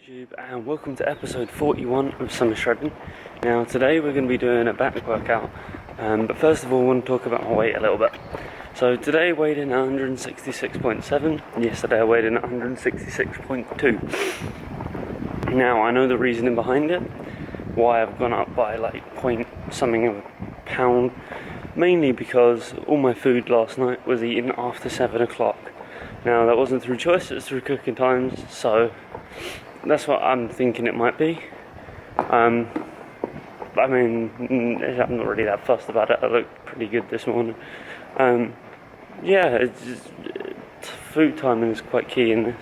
YouTube, and welcome to episode 41 of Summer Shredding. Now today we're going to be doing a back workout, but first of all I want to talk about my weight a little bit. So today I weighed in at 166.7, yesterday I weighed in at 166.2. Now I know the reasoning behind it, why I've gone up by like point something of a pound, mainly because all my food last night was eaten after 7 o'clock. Now that wasn't through choice, it was through cooking times, so that's what I'm thinking it might be. I mean, I'm not really that fussed about it. I looked pretty good this morning. Yeah, food timing is quite key in this.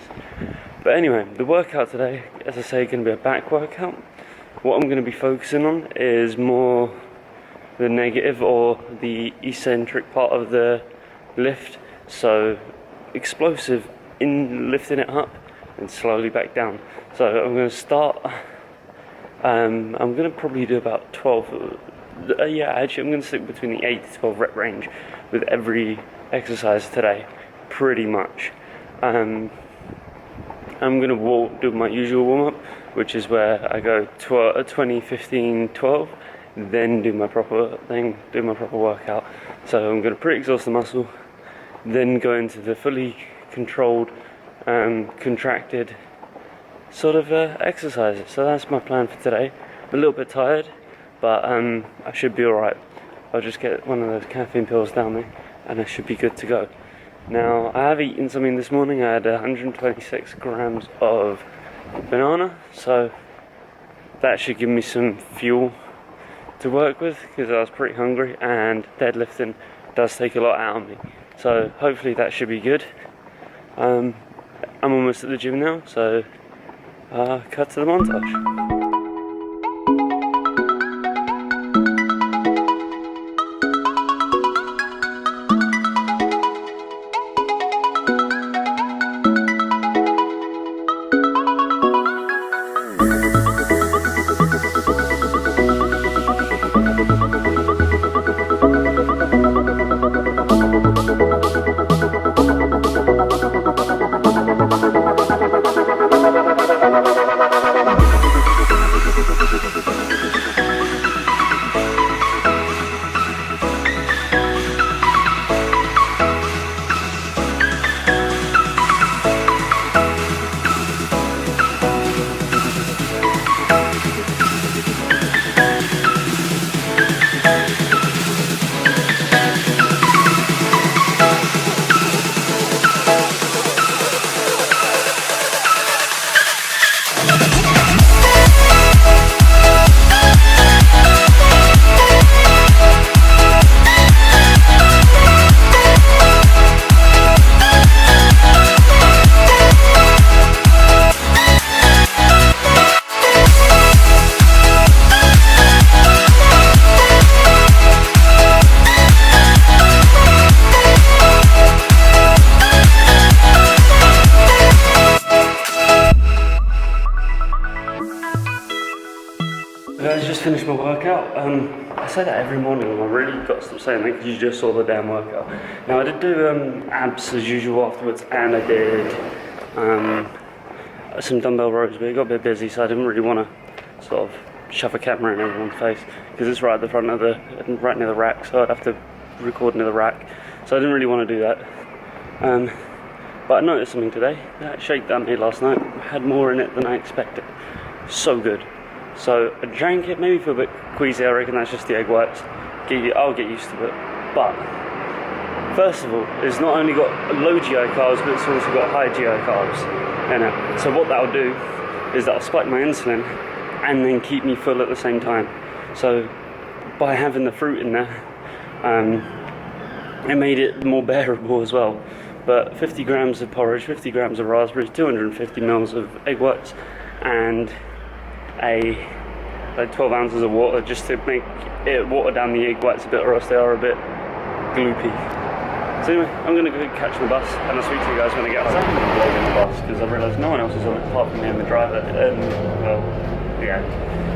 But anyway, the workout today, as I say, is going to be a back workout. What I'm going to be focusing on is more the negative or the eccentric part of the lift. So explosive in lifting it up and slowly back down. So I'm going to start, I'm going to probably do about 12, actually I'm going to stick between the 8 to 12 rep range with every exercise today, pretty much. I'm going to do my usual warm-up, which is where I go 20, 15, 12, then do my proper workout. So I'm going to pre-exhaust the muscle, then go into the fully controlled, contracted sort of exercises. So that's my plan for today. I'm a little bit tired, but I should be alright. I'll just get one of those caffeine pills down there and I should be good to go. Now I have eaten something this morning. I had 126 grams of banana, so that should give me some fuel to work with because I was pretty hungry, and deadlifting does take a lot out of me. So hopefully that should be good. I'm almost at the gym now, so cut to the montage. I just finished my workout. I say that every morning and I really got to stop saying that because you just saw the damn workout. Now I did do abs as usual afterwards, and I did some dumbbell rows, but it got a bit busy, so I didn't really want to sort of shove a camera in everyone's face because it's right at the front of right near the rack, so I'd have to record near the rack. So I didn't really want to do that. But I noticed something today. That shake that I made last night had more in it than I expected. So good. So I drank it, maybe feel a bit queasy. I reckon that's just the egg whites. I'll get used to it. But first of all, it's not only got low GI carbs, but it's also got high GI carbs in it. So what that'll do is that'll spike my insulin and then keep me full at the same time. So by having the fruit in there, it made it more bearable as well. But 50 grams of porridge, 50 grams of raspberries, 250 mils of egg whites, and like 12 ounces of water, just to make it water down the egg whites a bit, or else they are a bit gloopy. So anyway, I'm going to go catch the bus, and I'll speak to you guys when I get outside. I'm going to vlog in the bus because I realised no one else is on it apart from me and the driver. Well, yeah.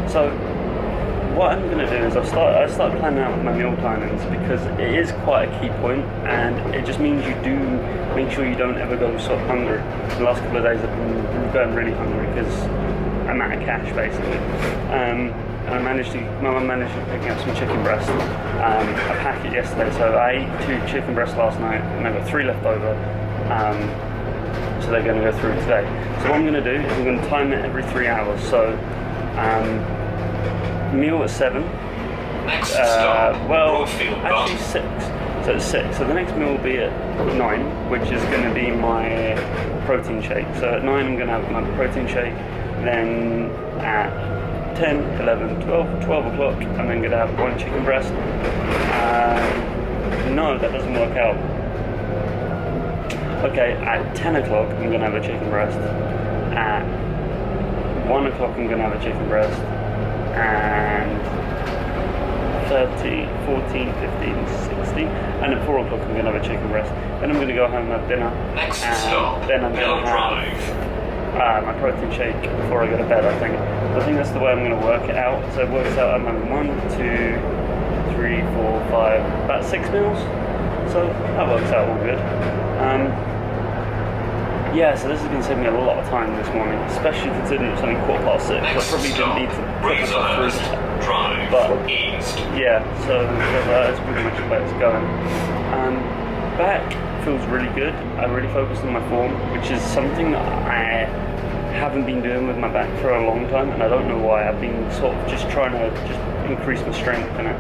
So what I'm going to do is I start planning out my meal timings, because it is quite a key point, and it just means you do make sure you don't ever go sort of hungry. The last couple of days I've been going really hungry because I'm out of cash basically. And my mum managed to pick up some chicken breast. I packed it yesterday, so I ate 2 chicken breasts last night, and I've got 3 left over. So they're going to go through today. So what I'm going to do is I'm going to time it every 3 hours. So meal at 7. Next stop, well, Broadfield actually Bus. 6. So it's 6. So the next meal will be at 9, which is going to be my protein shake. So at 9 I'm going to have my protein shake. Then at 10, 11, 12 o'clock I'm then going to have 1 chicken breast. No, that doesn't work out. Okay, at 10 o'clock I'm going to have a chicken breast. At 1 o'clock I'm going to have a chicken breast. And 13, 14, 15, 16, and at 4 o'clock I'm going to have a chicken breast. Then I'm going to go home and have dinner. Next and stop, then I'm going to have my protein shake before I go to bed, I think. So I think that's the way I'm going to work it out. So it works out I'm having 1, 2, 3, 4, 5, about 6 meals. So that works out all good. Yeah, so this has been saving me a lot of time this morning, especially considering it's only 6:15. I probably didn't need to put myself through that. But yeah, so that's pretty much where it's going. Back feels really good. I really focused on my form, which is something that I haven't been doing with my back for a long time, and I don't know why. I've been sort of just trying to increase my strength in it.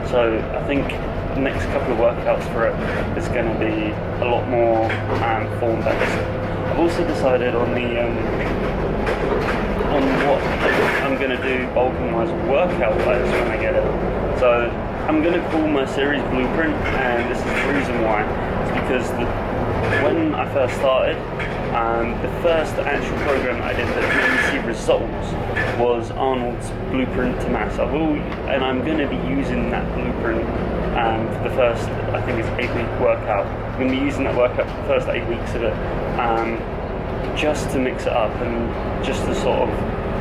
So I think the next couple of workouts for it is going to be a lot more form based. I've also decided on what I'm going to do bulking wise, workout wise when I get it. So I'm going to call my series Blueprint, and this is the reason why. It's because when I first started, the first actual program I did that made me see results was Arnold's Blueprint to Mass. And I'm going to be using that blueprint for the first, I think it's 8-week workout. I'm going to be using that workout for the first 8 weeks of it, just to mix it up and just to sort of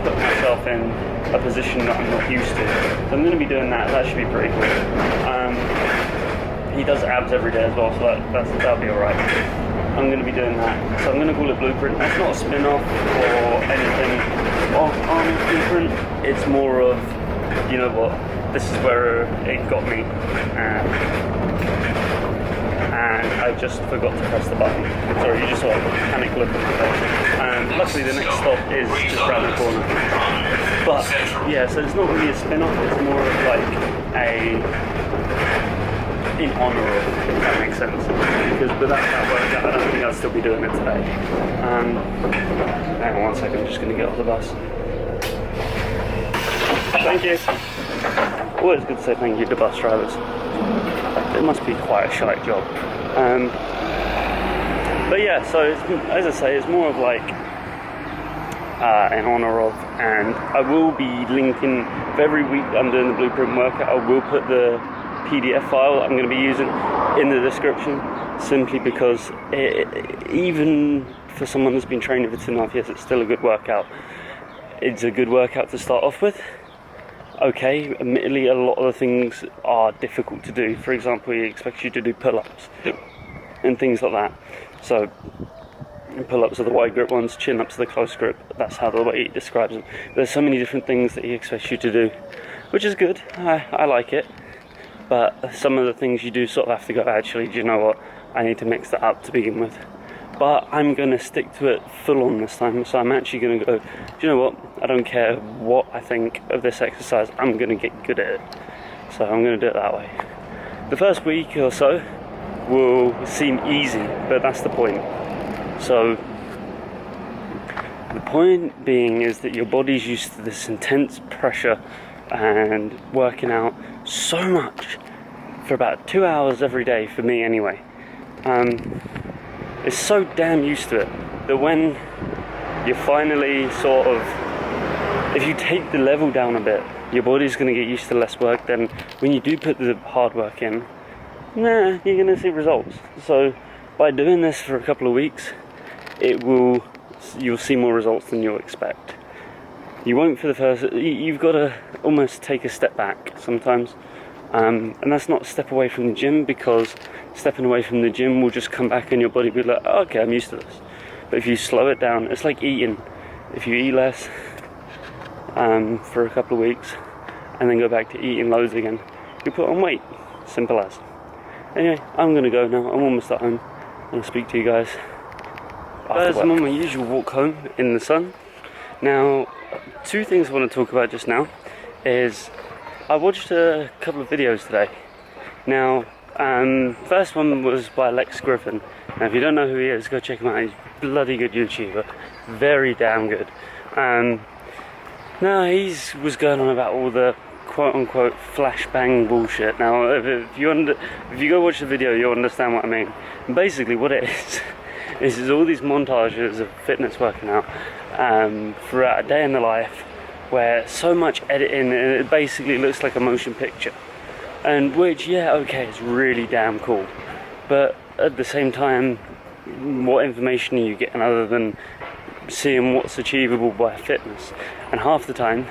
put myself in a position that I'm not used to. So I'm going to be doing that. That should be pretty cool. He does abs every day as well, so that'll be alright. I'm going to be doing that. So I'm going to call it Blueprint. That's not a spin-off or anything of Arnold's Blueprint. It's more of, you know what, this is where it got me. And I just forgot to press the button. Sorry, you just saw a panic look at my face. Luckily the next stop is just around the corner. But yeah, so it's not really a spin-off, it's more of like in honour of, if that makes sense. Because without that workout, I don't think I'd still be doing it today. Hang on 1 second, I'm just going to get off the bus. Thank you. Always good to say thank you to bus drivers. It must be quite a shite job. But yeah, so as I say, it's more of like in honour of, and I will be linking, for every week I'm doing the Blueprint workout, I will put the PDF file I'm going to be using in the description, simply because even for someone that's been training for 2.5 years, it's still a good workout. It's a good workout to start off with. Okay, admittedly a lot of the things are difficult to do. For example, he expects you to do pull-ups and things like that. So pull-ups are the wide grip ones, chin-ups are the close grip. That's how the way he describes them. There's so many different things that he expects you to do, which is good. I like it. But some of the things you do sort of have to go, actually, do you know what? I need to mix that up to begin with. But I'm going to stick to it full on this time. So I'm actually going to go, do you know what? I don't care what I think of this exercise. I'm going to get good at it. So I'm going to do it that way. The first week or so will seem easy, but that's the point. So the point being is that your body's used to this intense pressure and working out so much for about 2 hours every day, for me anyway. It's so damn used to it that when you finally sort of, if you take the level down a bit, your body's going to get used to less work. Then when you do put the hard work in, you're going to see results. So by doing this for a couple of weeks, you'll see more results than you'll expect. you won't for the first. You've got to almost take a step back sometimes, and that's not step away from the gym, because stepping away from the gym will just come back and your body will be like, oh, okay, I'm used to this. But if you slow it down, it's like eating. If you eat less for a couple of weeks and then go back to eating loads again, you put on weight. Simple as. Anyway, I'm gonna go now. I'm almost at home. I'll speak to you guys. I'm on my usual walk home in the sun. Now, two things I want to talk about just now is I watched a couple of videos today. Now, first one was by Lex Griffin. Now, if you don't know who he is, go check him out. He's a bloody good YouTuber, very damn good. Now, he was going on about all the quote-unquote flashbang bullshit. Now, if you go watch the video, you'll understand what I mean. And basically, what it is all these montages of fitness working out throughout a day in the life, where so much editing, and it basically looks like a motion picture. And which, yeah, okay, it's really damn cool. But at the same time, what information are you getting other than seeing what's achievable by fitness? And half the time,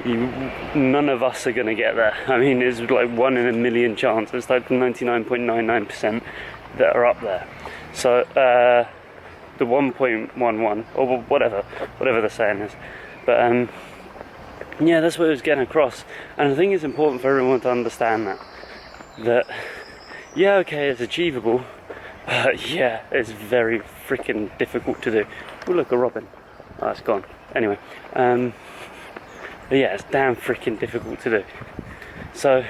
none of us are going to get there. I mean, it's like 1 in a million chance. It's like 99.99% that are up there. So the 1.11 or whatever the saying is. But yeah, that's what it was getting across. And I think it's important for everyone to understand that yeah, okay, it's achievable, but yeah, it's very freaking difficult to do. Oh, look, a robin. Oh, it's gone. Anyway, but yeah, it's damn freaking difficult to do. So,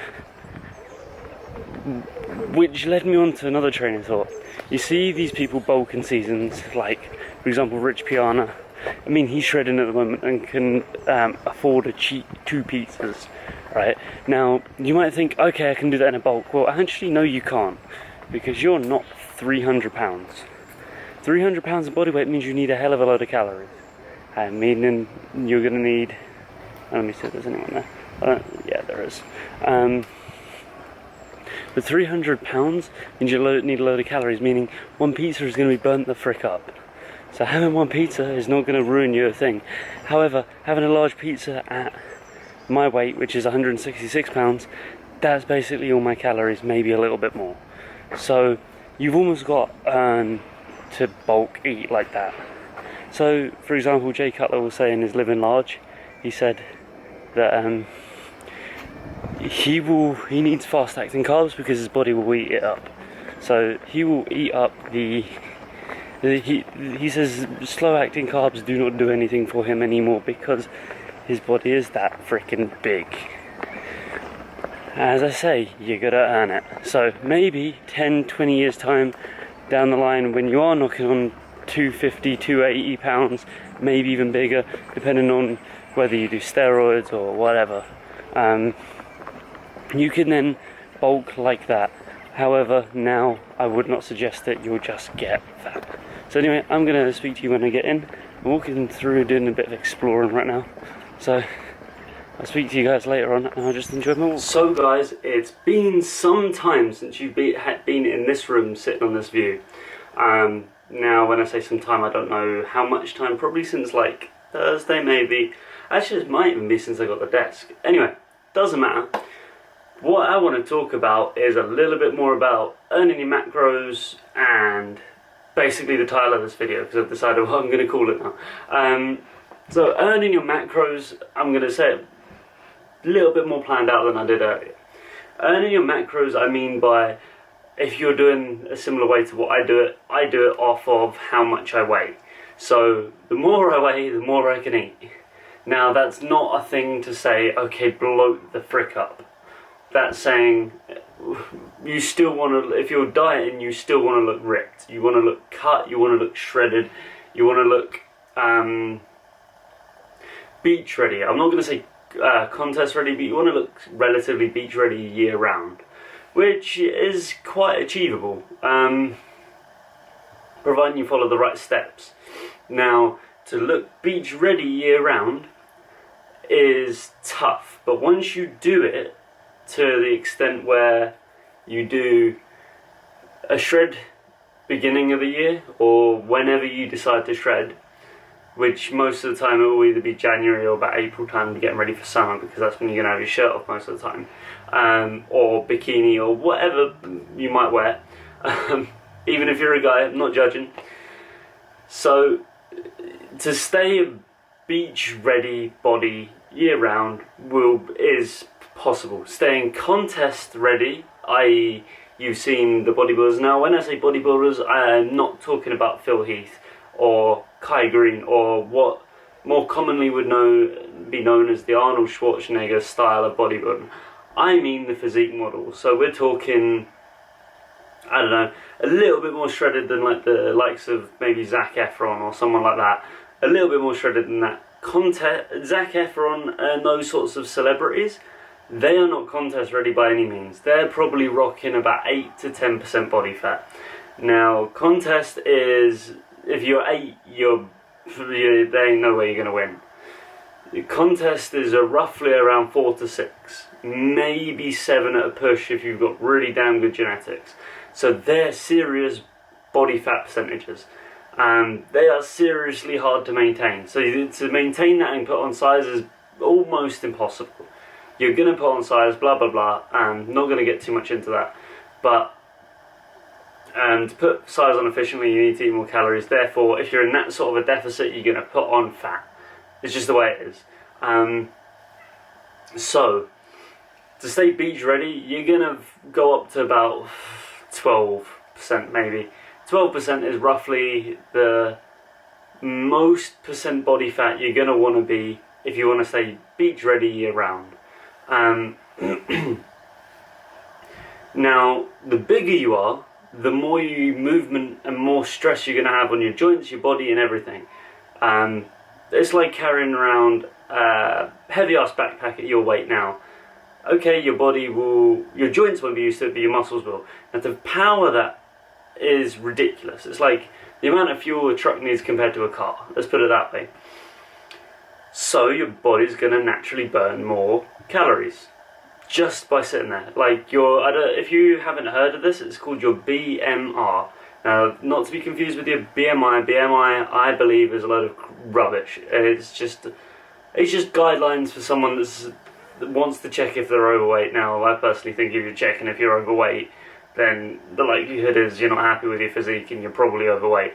which led me on to another train of thought. You see these people bulk in seasons, like, for example, Rich Piana. I mean, he's shredding at the moment and can afford a cheap 2 pizzas, right? Now, you might think, okay, I can do that in a bulk. Well, actually, no, you can't, because you're not 300 pounds. 300 pounds of body weight means you need a hell of a load of calories. Meaning you're going to need... let me see if there's anyone there. Yeah, there is. But 300 pounds means you need a load of calories, meaning one pizza is going to be burnt the frick up. So having one pizza is not going to ruin your thing. However, having a large pizza at my weight, which is 166 pounds, that's basically all my calories, maybe a little bit more. So you've almost got to bulk eat like that. So, for example, Jay Cutler was saying his Living Large. He said that he needs fast acting carbs because his body will eat it up. So he will eat up he says slow acting carbs do not do anything for him anymore because his body is that freaking big. As I say, you gotta earn it. So maybe 10-20 years time down the line, when you are knocking on 250, 280 pounds, maybe even bigger, depending on whether you do steroids or whatever, you can then bulk like that. However, now I would not suggest that you'll just get that. So anyway, I'm going to speak to you when I get in. I'm walking through doing a bit of exploring right now. So I'll speak to you guys later on, and I'll just enjoy my walk. So guys, it's been some time since you've been in this room sitting on this view. Now when I say some time, I don't know how much time, probably since like Thursday maybe. Actually, it might even be since I got the desk. Anyway, doesn't matter. What I want to talk about is a little bit more about earning your macros and basically the title of this video, because I've decided what I'm going to call it now. So earning your macros, I'm going to say it a little bit more planned out than I did earlier. Earning your macros, I mean by, if you're doing a similar way to what I do it off of how much I weigh. So the more I weigh, the more I can eat. Now that's not a thing to say, okay, bloat the frick up. That's saying you still want to, if you're dieting, you still want to look ripped. You want to look cut, you want to look shredded, you want to look beach ready. I'm not going to say contest ready, but you want to look relatively beach ready year round, which is quite achievable, providing you follow the right steps. Now, to look beach ready year round is tough, but once you do it to the extent where you do a shred beginning of the year, or whenever you decide to shred, which most of the time it will either be January or about April time, getting ready for summer, because that's when you're going to have your shirt off most of the time, or bikini or whatever you might wear, even if you're a guy, I'm not judging. So to stay a beach ready body year round is possible. Staying contest ready, i.e. you've seen the bodybuilders. Now when I say bodybuilders, I am not talking about Phil Heath or Kai Green or what more commonly would be known as the Arnold Schwarzenegger style of bodybuilding. I mean the physique models. So we're talking, I don't know, a little bit more shredded than like the likes of maybe Zac Efron or someone like that. A little bit more shredded than that. Zac Efron and those sorts of celebrities, they are not contest ready by any means. They're probably rocking about 8 to 10% body fat. Now contest is, if you're 8, there ain't no way you're going to win. The contest is roughly around 4 to 6, maybe 7 at a push if you've got really damn good genetics. So they're serious body fat percentages. They are seriously hard to maintain. So to maintain that and put on size is almost impossible. You're going to put on size, blah blah blah, and not going to get too much into that. But to put size on efficiently, you need to eat more calories. Therefore, if you're in that sort of a deficit, you're going to put on fat. It's just the way it is. So to stay beach ready, you're going to go up to about 12% maybe. 12% is roughly the most percent body fat you're going to want to be if you want to stay beach ready year round. Now, the bigger you are, the more movement and more stress you're going to have on your joints, your body and everything. It's like carrying around a heavy-ass backpack at your weight now. Okay, your joints won't be used to it, but your muscles will. Now, the power that is ridiculous. It's like the amount of fuel a truck needs compared to a car. Let's put it that way. So your body's going to naturally burn more calories just by sitting there. Like if you haven't heard of this, it's called your BMR. Now, not to be confused with your BMI. BMI, I believe, is a load of rubbish. It's just guidelines for someone that wants to check if they're overweight. Now, I personally think if you're checking if you're overweight, then the likelihood is you're not happy with your physique and you're probably overweight.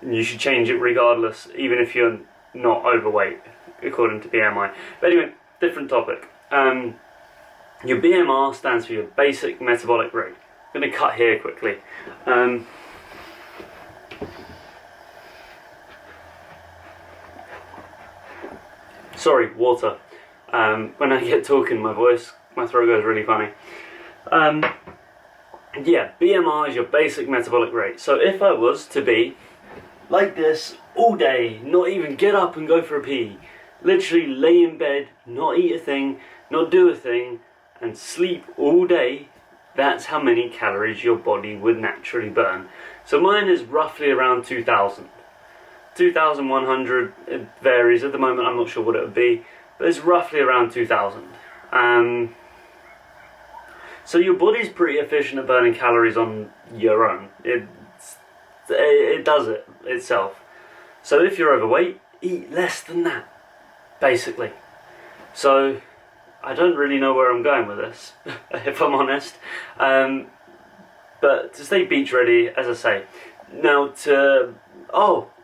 And you should change it regardless, even if you're not overweight, according to BMI. But anyway, different topic. Your BMR stands for your basic metabolic rate. I'm going to cut here quickly. Sorry, water. When I get talking, my throat goes really funny. Yeah, BMR is your basic metabolic rate. So if I was to be like this all day, not even get up and go for a pee, literally lay in bed, not eat a thing, not do a thing, and sleep all day, that's how many calories your body would naturally burn. So mine is roughly around 2,000. 2,100, it varies. At the moment I'm not sure what it would be, but it's roughly around 2,000. So your body's pretty efficient at burning calories on your own. It does it itself. So if you're overweight, eat less than that, basically. So I don't really know where I'm going with this, if I'm honest. But to stay beach ready, as I say. Now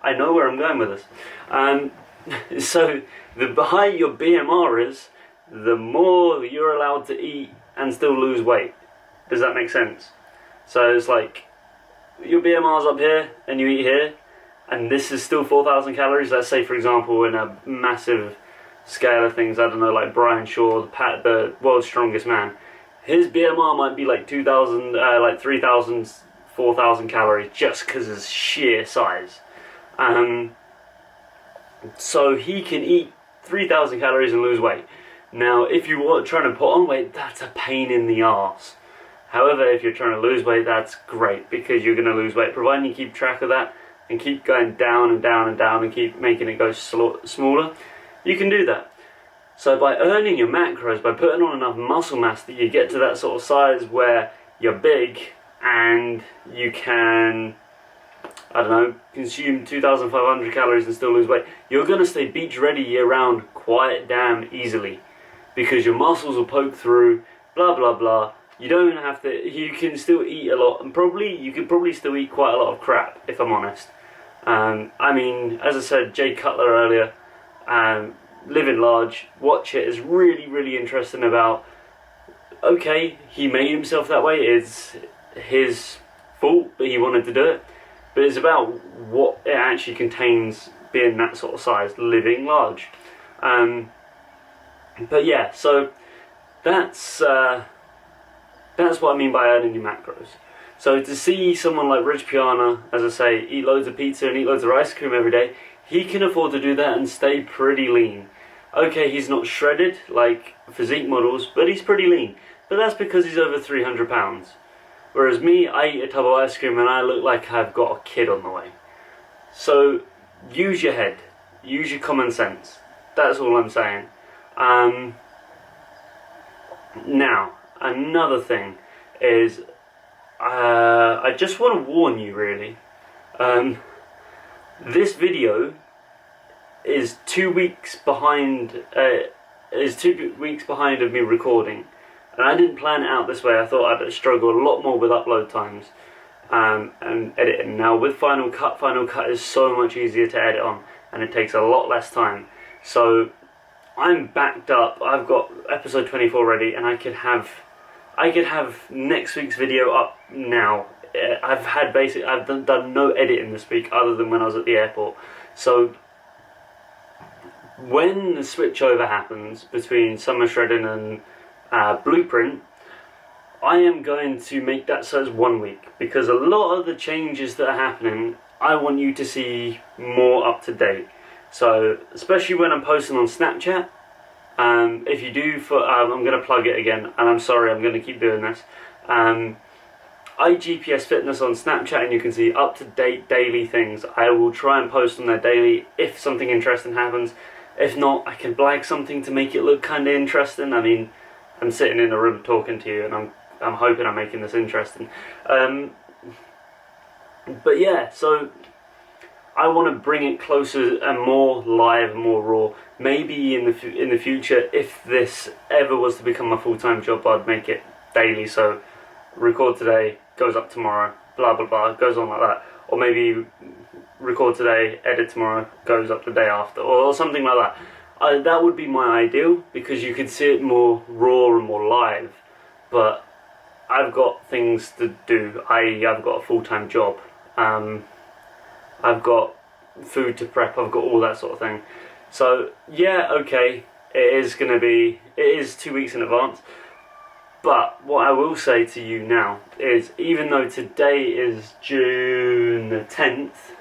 I know where I'm going with this. So the higher your BMR is, the more you're allowed to eat and still lose weight. Does that make sense? So it's like your BMR's up here and you eat here, and this is still 4,000 calories. Let's say, for example, in a massive scale of things, I don't know, like Brian Shaw, the world's strongest man, his BMR might be like 2,000, like 3,000, 4,000 calories just because of his sheer size. So he can eat 3,000 calories and lose weight. Now, if you are trying to put on weight, that's a pain in the arse. However, if you're trying to lose weight, that's great, because you're going to lose weight, providing you keep track of that and keep going down and down and down and keep making it go smaller. You can do that. So by earning your macros, by putting on enough muscle mass that you get to that sort of size where you're big and you can I don't know, consume 2,500 calories and still lose weight, you're going to stay beach ready year round quite damn easily, because your muscles will poke through, blah blah blah. You don't have to, you can still eat a lot, and you can probably still eat quite a lot of crap, if I'm honest. I mean, as I said, Jay Cutler earlier, Living Large, watch it, it's really, really interesting about, okay, he made himself that way, it's his fault that he wanted to do it, but it's about what it actually contains being that sort of size, living large. But yeah, so that's what I mean by earning your macros. So to see someone like Rich Piana, as I say, eat loads of pizza and eat loads of ice cream every day, he can afford to do that and stay pretty lean. Okay, he's not shredded like physique models, but he's pretty lean. But that's because he's over 300 pounds. Whereas me, I eat a tub of ice cream and I look like I've got a kid on the way. So use your head, use your common sense. That's all I'm saying. Now, another thing is, I just want to warn you really. This video is 2 weeks behind. Is 2 weeks behind of me recording, and I didn't plan it out this way. I thought I'd struggle a lot more with upload times and editing. Now with Final Cut is so much easier to edit on, and it takes a lot less time. So I'm backed up. I've got episode 24 ready, and I could have next week's video up now. I've done no editing this week other than when I was at the airport. So when the switch over happens between Summer Shredding and Blueprint, I am going to make that so it's 1 week, because a lot of the changes that are happening, I want you to see more up to date. So especially when I'm posting on Snapchat, if you do, I'm going to plug it again, and I'm sorry, I'm going to keep doing this. iGPSFitness on Snapchat, and you can see up-to-date daily things. I will try and post on there daily if something interesting happens. If not, I can blag something to make it look kind of interesting. I mean, I'm sitting in a room talking to you, and I'm hoping I'm making this interesting. But yeah, so I want to bring it closer and more live, more raw. Maybe in the future, if this ever was to become my full-time job, I'd make it daily. So record today, goes up tomorrow, blah blah blah, goes on like that. Or maybe record today, edit tomorrow, goes up the day after, or something like that. That would be my ideal, because you can see it more raw and more live. But I've got things to do. I've got a full-time job. I've got food to prep, I've got all that sort of thing. So yeah, okay, it is 2 weeks in advance. But what I will say to you now is, even though today is June the 10th,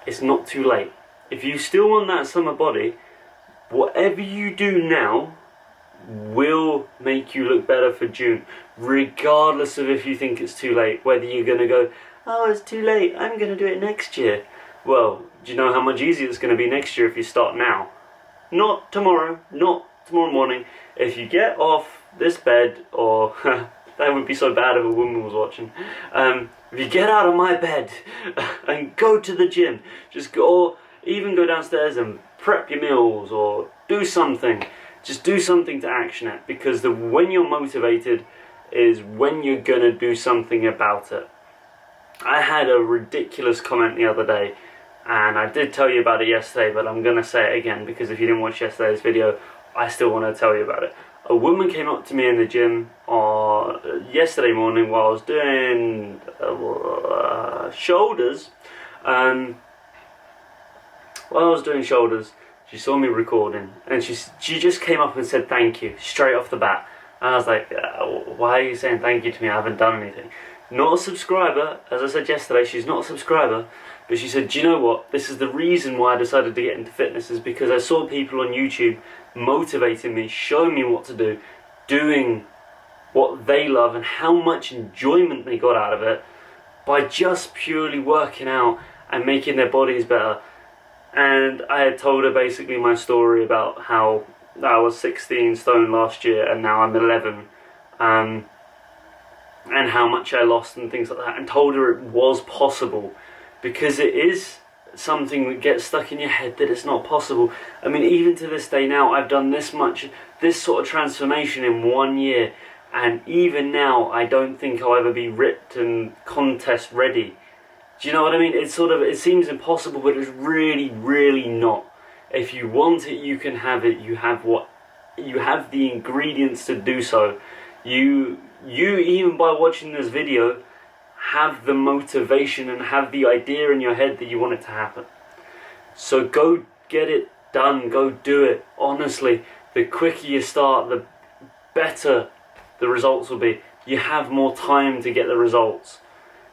it's not too late. If you still want that summer body, whatever you do now will make you look better for June, regardless of if you think it's too late. Whether you're going to go, oh, it's too late, I'm going to do it next year. Well, do you know how much easier it's going to be next year if you start now? Not tomorrow morning. If you get off this bed, or that would be so bad if a woman was watching. If you get out of my bed and go to the gym, just go, or even go downstairs and prep your meals, or do something. Just do something to action it, because when you're motivated is when you're going to do something about it. I had a ridiculous comment the other day, and I did tell you about it yesterday, but I'm going to say it again, because if you didn't watch yesterday's video, I still want to tell you about it. A woman came up to me in the gym yesterday morning while I was doing shoulders. While I was doing shoulders, she saw me recording, and she just came up and said thank you straight off the bat. And I was like, why are you saying thank you to me? I haven't done anything. Not a subscriber, as I said yesterday, she's not a subscriber, but she said, do you know what, this is the reason why I decided to get into fitness, is because I saw people on YouTube motivating me, showing me what to do, doing what they love, and how much enjoyment they got out of it by just purely working out and making their bodies better. And I had told her basically my story about how I was 16 stone last year and now I'm 11, and how much I lost and things like that, and told her it was possible because it is something that gets stuck in your head that it's not possible. I mean, even to this day now, I've done this sort of transformation in 1 year, and even now I don't think I'll ever be ripped and contest ready. Do you know what I mean? It seems impossible, but it's really, really not. If you want it, you can have it. You have the ingredients to do so. You even by watching this video have the motivation and have the idea in your head that you want it to happen. So go get it done, go do it. Honestly, the quicker you start, the better the results will be. You have more time to get the results.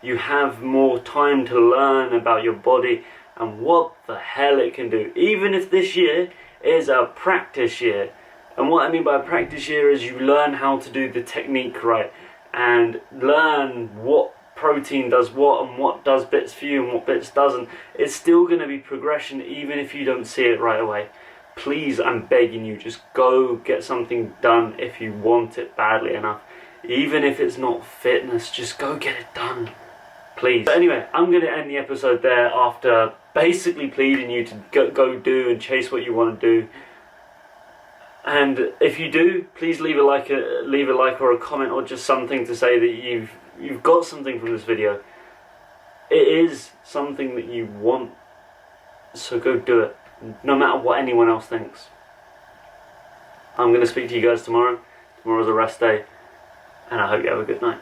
You have more time to learn about your body and what the hell it can do. Even if this year is a practice year. And what I mean by a practice year is you learn how to do the technique right and learn what protein does what and what does bits for you and what bits doesn't. It's still going to be progression even if you don't see it right away. Please, I'm begging you, just go get something done if you want it badly enough. Even if it's not fitness, just go get it done. Please. But anyway, I'm going to end the episode there after basically pleading you to go do and chase what you want to do. And if you do, please leave a like or a comment or just something to say that you've got something from this video. It is something that you want, so go do it, no matter what anyone else thinks. I'm going to speak to you guys tomorrow. Tomorrow's a rest day, and I hope you have a good night.